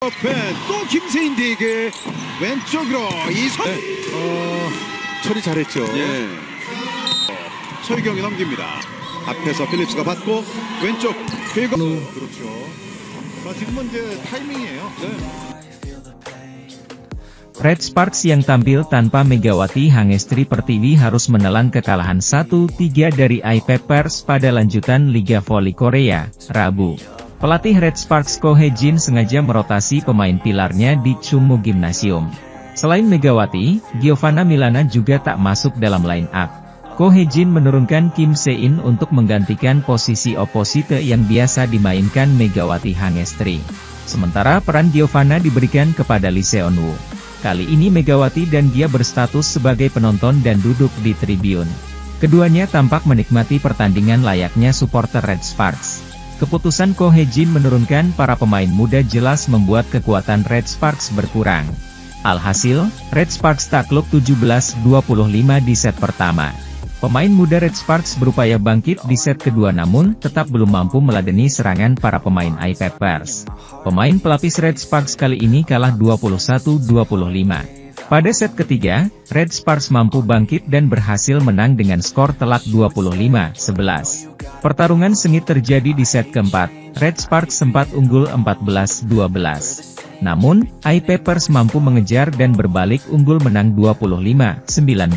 옆에 또 김세인대에게 왼쪽으로 이선. 처리 잘했죠. 예. 서유경이 넘깁니다. 앞에서 필립스가 받고 왼쪽 궤거. 그렇죠. 지금은 이제 타이밍이에요. 네. Red Sparks yang tampil tanpa Megawati Hangestri Pertiwi harus menelan kekalahan 1-3 dari iPappers pada lanjutan Liga Voli Korea, Rabu. Pelatih Red Sparks Ko Hye-jin sengaja merotasi pemain pilarnya di Chungmu Gymnasium. Selain Megawati, Giovanna Milana juga tak masuk dalam line up. Ko Hye-jin menurunkan Kim Se-in untuk menggantikan posisi oposite yang biasa dimainkan Megawati Hangestri. Sementara peran Giovanna diberikan kepada Lee Seon-woo. Kali ini Megawati dan Gia berstatus sebagai penonton dan duduk di tribun. Keduanya tampak menikmati pertandingan layaknya supporter Red Sparks. Keputusan Ko Hye-jin menurunkan para pemain muda jelas membuat kekuatan Red Sparks berkurang. Alhasil, Red Sparks takluk 17-25 di set pertama. Pemain muda Red Sparks berupaya bangkit di set kedua namun tetap belum mampu meladeni serangan para pemain iPappers. Pemain pelapis Red Sparks kali ini kalah 21-25. Pada set ketiga, Red Sparks mampu bangkit dan berhasil menang dengan skor telak 25-11. Pertarungan sengit terjadi di set keempat, Red Sparks sempat unggul 14-12. Namun, iPappers mampu mengejar dan berbalik unggul menang 25-19.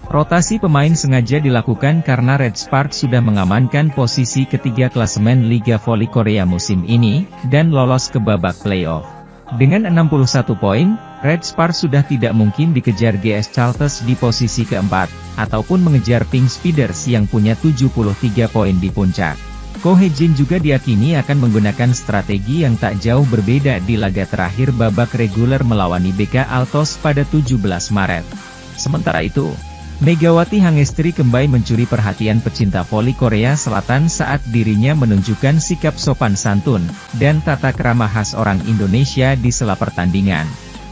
Rotasi pemain sengaja dilakukan karena Red Sparks sudah mengamankan posisi ketiga klasemen Liga Voli Korea musim ini, dan lolos ke babak playoff. Dengan 61 poin, Red Sparks sudah tidak mungkin dikejar GS Charters di posisi keempat, ataupun mengejar Pink Speeders yang punya 73 poin di puncak. Ko Hye-jin juga diyakini akan menggunakan strategi yang tak jauh berbeda di laga terakhir babak reguler melawan IBK Altos pada 17 Maret. Sementara itu, Megawati Hangestri kembali mencuri perhatian pecinta voli Korea Selatan saat dirinya menunjukkan sikap sopan santun dan tata krama khas orang Indonesia di sela pertandingan.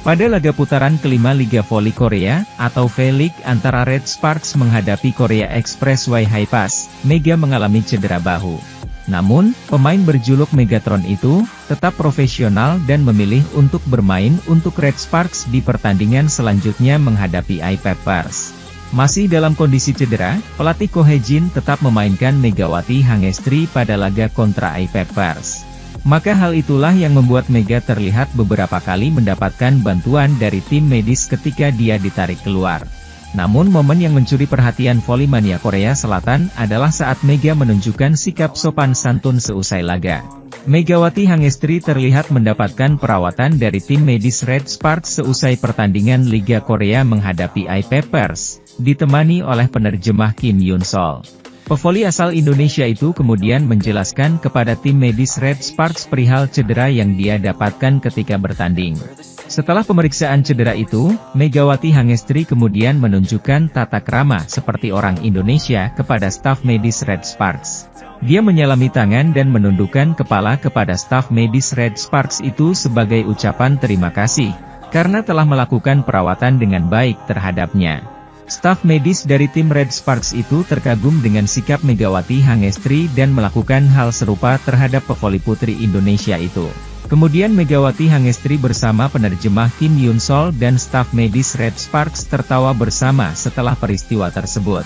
Pada laga putaran kelima Liga Voli Korea, atau V-League antara Red Sparks menghadapi Korea Expressway Hi-Pass, Mega mengalami cedera bahu. Namun, pemain berjuluk Megatron itu tetap profesional dan memilih untuk bermain untuk Red Sparks di pertandingan selanjutnya menghadapi iPappers. Masih dalam kondisi cedera, pelatih Ko Hye-jin tetap memainkan Megawati Hangestri pada laga kontra iPappers. Maka hal itulah yang membuat Mega terlihat beberapa kali mendapatkan bantuan dari tim medis ketika dia ditarik keluar. Namun momen yang mencuri perhatian volimania Korea Selatan adalah saat Mega menunjukkan sikap sopan santun seusai laga. Megawati Hangestri terlihat mendapatkan perawatan dari tim medis Red Sparks seusai pertandingan Liga Korea menghadapi iPappers, ditemani oleh penerjemah Kim Yun-sol. Pevoli asal Indonesia itu kemudian menjelaskan kepada tim medis Red Sparks perihal cedera yang dia dapatkan ketika bertanding. Setelah pemeriksaan cedera itu, Megawati Hangestri kemudian menunjukkan tata krama seperti orang Indonesia kepada staf medis Red Sparks. Dia menyalami tangan dan menundukkan kepala kepada staf medis Red Sparks itu sebagai ucapan terima kasih, karena telah melakukan perawatan dengan baik terhadapnya. Staf medis dari tim Red Sparks itu terkagum dengan sikap Megawati Hangestri dan melakukan hal serupa terhadap pevoli putri Indonesia itu. Kemudian Megawati Hangestri bersama penerjemah Kim Yun-sol dan staf medis Red Sparks tertawa bersama setelah peristiwa tersebut.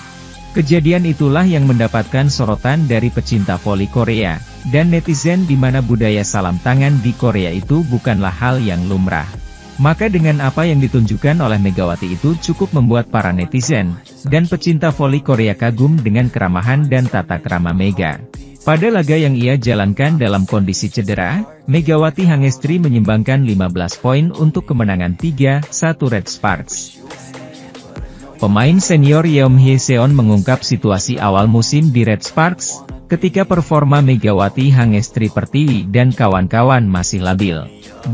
Kejadian itulah yang mendapatkan sorotan dari pecinta voli Korea dan netizen di mana budaya salam tangan di Korea itu bukanlah hal yang lumrah. Maka dengan apa yang ditunjukkan oleh Megawati itu cukup membuat para netizen dan pecinta voli Korea kagum dengan keramahan dan tata krama Mega. Pada laga yang ia jalankan dalam kondisi cedera, Megawati Hangestri menyumbangkan 15 poin untuk kemenangan 3-1 Red Sparks. Pemain senior Yeom Hye-seon mengungkap situasi awal musim di Red Sparks, ketika performa Megawati Hangestri Pertiwi dan kawan-kawan masih labil.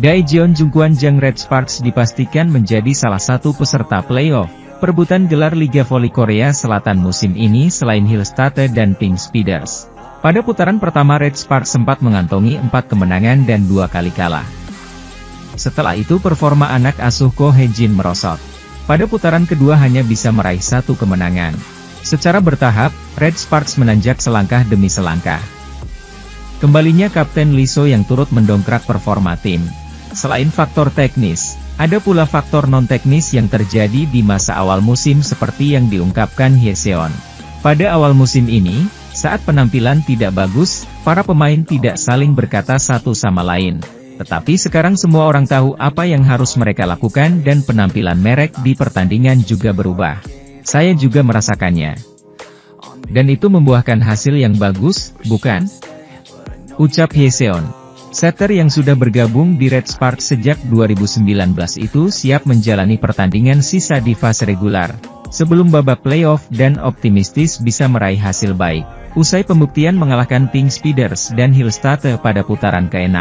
Daejeon Jungkwan-jang Red Sparks dipastikan menjadi salah satu peserta playoff perebutan gelar Liga Voli Korea Selatan musim ini selain Hillstate dan Pink Speeders. Pada putaran pertama Red Sparks sempat mengantongi 4 kemenangan dan 2 kali kalah. Setelah itu performa anak asuh Ko Hye-jin merosot. Pada putaran kedua hanya bisa meraih 1 kemenangan. Secara bertahap, Red Sparks menanjak selangkah demi selangkah. Kembalinya Kapten Lee So yang turut mendongkrak performa tim. Selain faktor teknis, ada pula faktor non-teknis yang terjadi di masa awal musim seperti yang diungkapkan Hyeseon. Pada awal musim ini, saat penampilan tidak bagus, para pemain tidak saling berkata satu sama lain. Tetapi sekarang semua orang tahu apa yang harus mereka lakukan dan penampilan merek di pertandingan juga berubah. Saya juga merasakannya. Dan itu membuahkan hasil yang bagus, bukan? Ucap Hyeseon. Setter yang sudah bergabung di Red Sparks sejak 2019 itu siap menjalani pertandingan sisa di fase regular, sebelum babak playoff dan optimistis bisa meraih hasil baik. Usai pembuktian mengalahkan Pink Speeders dan Hillstate pada putaran ke-6.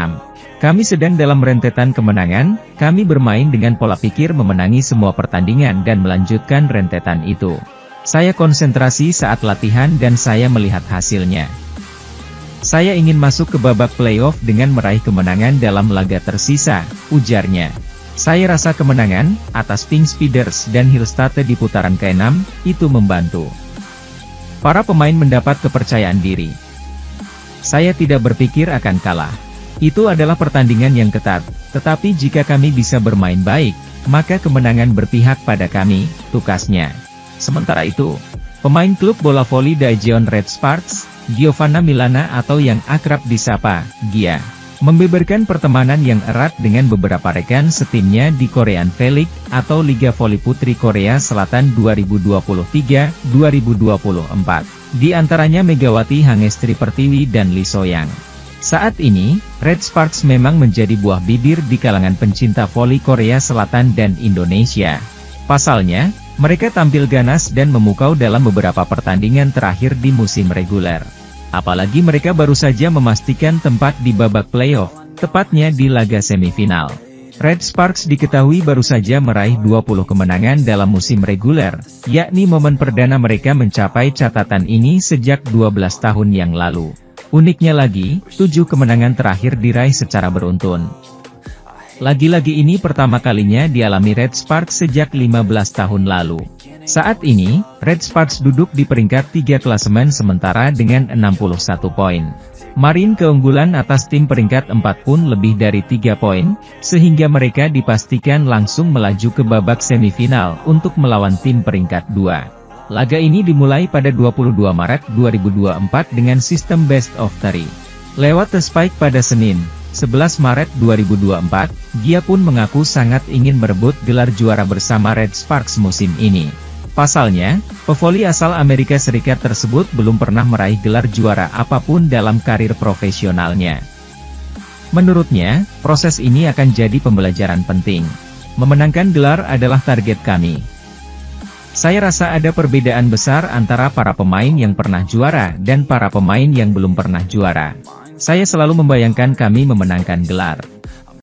Kami sedang dalam rentetan kemenangan, kami bermain dengan pola pikir memenangi semua pertandingan dan melanjutkan rentetan itu. Saya konsentrasi saat latihan dan saya melihat hasilnya. Saya ingin masuk ke babak playoff dengan meraih kemenangan dalam laga tersisa, ujarnya. Saya rasa kemenangan atas Pink Speeders dan Hillstate di putaran ke-6 itu membantu. Para pemain mendapat kepercayaan diri. Saya tidak berpikir akan kalah. Itu adalah pertandingan yang ketat, tetapi jika kami bisa bermain baik, maka kemenangan berpihak pada kami, tukasnya. Sementara itu, pemain klub bola voli Daejeon Red Sparks, Giovanna Milana atau yang akrab disapa, Gia, membeberkan pertemanan yang erat dengan beberapa rekan setimnya di Korean V-League atau Liga Voli Putri Korea Selatan 2023-2024. Di antaranya Megawati Hangestri Pertiwi dan Lee Soyang. Saat ini, Red Sparks memang menjadi buah bibir di kalangan pencinta voli Korea Selatan dan Indonesia. Pasalnya, mereka tampil ganas dan memukau dalam beberapa pertandingan terakhir di musim reguler. Apalagi mereka baru saja memastikan tempat di babak playoff, tepatnya di laga semifinal. Red Sparks diketahui baru saja meraih 20 kemenangan dalam musim reguler, yakni momen perdana mereka mencapai catatan ini sejak 12 tahun yang lalu. Uniknya lagi, 7 kemenangan terakhir diraih secara beruntun. Lagi-lagi ini pertama kalinya dialami Red Sparks sejak 15 tahun lalu. Saat ini, Red Sparks duduk di peringkat 3 klasemen sementara dengan 61 poin. Marine keunggulan atas tim peringkat 4 pun lebih dari 3 poin, sehingga mereka dipastikan langsung melaju ke babak semifinal untuk melawan tim peringkat 2. Laga ini dimulai pada 22 Maret 2024 dengan sistem best of 3. Lewat The Spike pada Senin, 11 Maret 2024, Gia pun mengaku sangat ingin merebut gelar juara bersama Red Sparks musim ini. Pasalnya, pevoli asal Amerika Serikat tersebut belum pernah meraih gelar juara apapun dalam karir profesionalnya. Menurutnya, proses ini akan jadi pembelajaran penting. Memenangkan gelar adalah target kami. Saya rasa ada perbedaan besar antara para pemain yang pernah juara dan para pemain yang belum pernah juara. Saya selalu membayangkan kami memenangkan gelar.